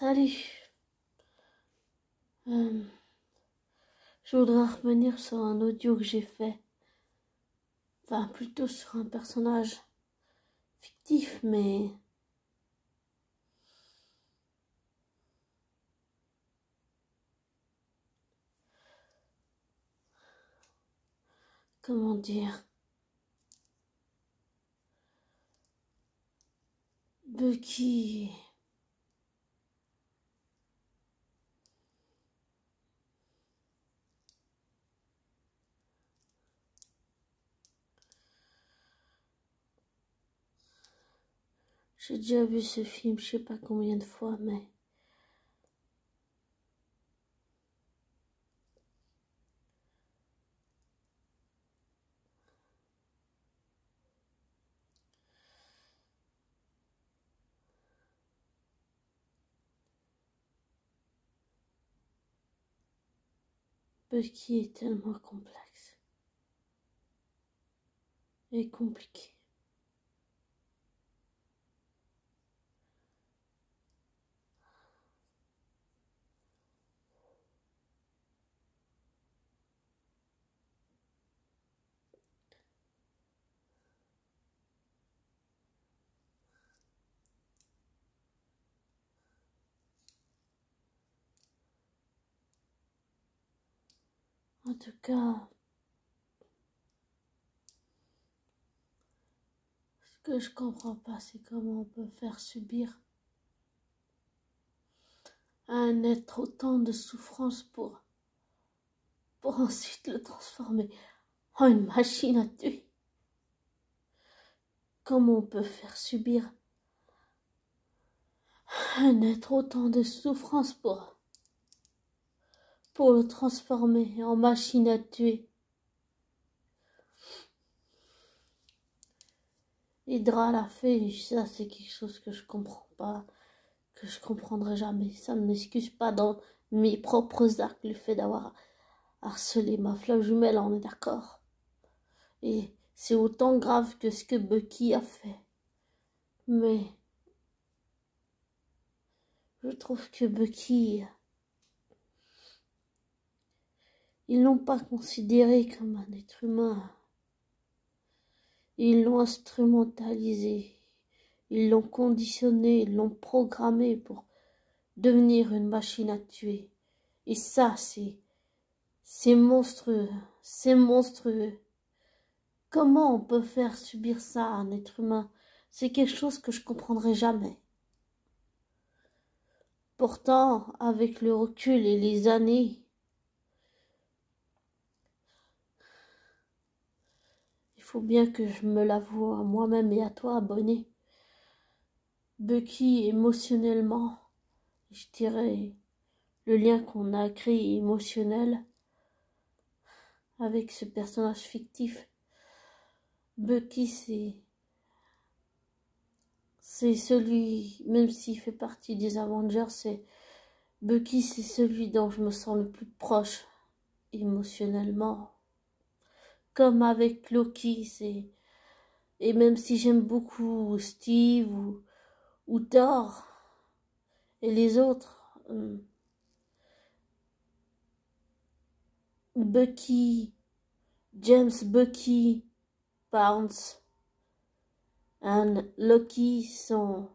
Salut. Je voudrais revenir sur un audio que j'ai fait. Enfin, plutôt sur un personnage fictif, mais... Comment dire? Bucky... J'ai déjà vu ce film, je sais pas combien de fois, mais... Bucky est tellement complexe. Et compliqué. En tout cas... Ce que je comprends pas, c'est comment on peut faire subir à un être autant de souffrance pour ensuite le transformer en une machine à tuer. Comment on peut faire subir à un être autant de souffrance pour le transformer en machine à tuer. Hydra l'a fait, ça c'est quelque chose que je comprends pas, que je comprendrai jamais. Ça ne m'excuse pas dans mes propres actes, le fait d'avoir harcelé ma flamme jumelle, on est d'accord. Et c'est autant grave que ce que Bucky a fait. Mais je trouve que Bucky, ils l'ont pas considéré comme un être humain. Ils l'ont instrumentalisé. Ils l'ont conditionné, ils l'ont programmé pour devenir une machine à tuer. Et ça, c'est monstrueux. C'est monstrueux. Comment on peut faire subir ça à un être humain? C'est quelque chose que je comprendrai jamais. Pourtant, avec le recul et les années, il faut bien que je me l'avoue à moi-même et à toi, abonné. Bucky, émotionnellement, je dirais, le lien qu'on a créé émotionnel avec ce personnage fictif. Bucky, c'est celui, même s'il fait partie des Avengers, Bucky, c'est celui dont je me sens le plus proche émotionnellement. Comme avec Loki, et même si j'aime beaucoup Steve ou Thor et les autres, Bucky, James Bucky Barnes et Loki sont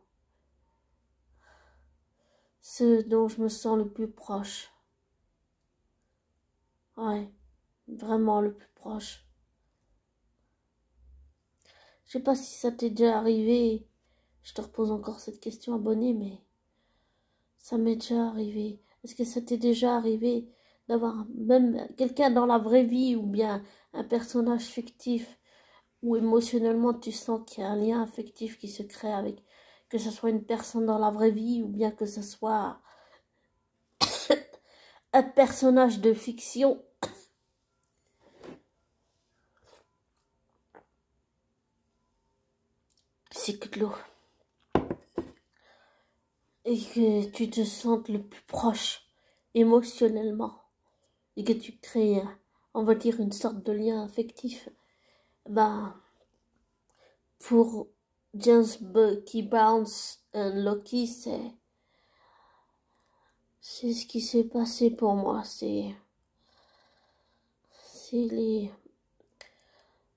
ceux dont je me sens le plus proche. Ouais, vraiment le plus proche. Je sais pas si ça t'est déjà arrivé, je te repose encore cette question, abonné, mais ça m'est déjà arrivé. Est-ce que ça t'est déjà arrivé d'avoir même quelqu'un dans la vraie vie ou bien un personnage fictif où émotionnellement tu sens qu'il y a un lien affectif qui se crée avec, que ce soit une personne dans la vraie vie ou bien que ce soit un personnage de fiction? C'est que de l'eau. Et que tu te sentes le plus proche émotionnellement et que tu crées, on va dire, une sorte de lien affectif. Ben, pour James Bucky Barnes et Loki, C'est ce qui s'est passé pour moi. C'est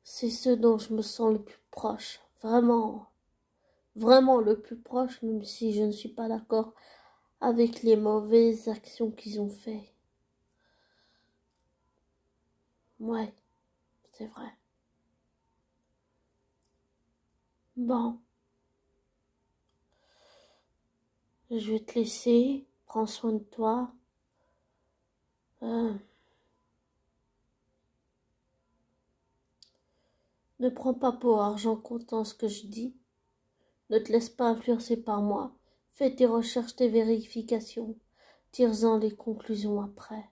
ceux dont je me sens le plus proche. Vraiment, vraiment le plus proche, même si je ne suis pas d'accord avec les mauvaises actions qu'ils ont fait. Ouais, c'est vrai. Bon, je vais te laisser. Prends soin de toi. Ne prends pas pour argent comptant ce que je dis. Ne te laisse pas influencer par moi. Fais tes recherches, tes vérifications. Tire-en les conclusions après.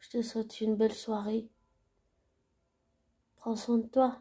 Je te souhaite une belle soirée. Prends soin de toi.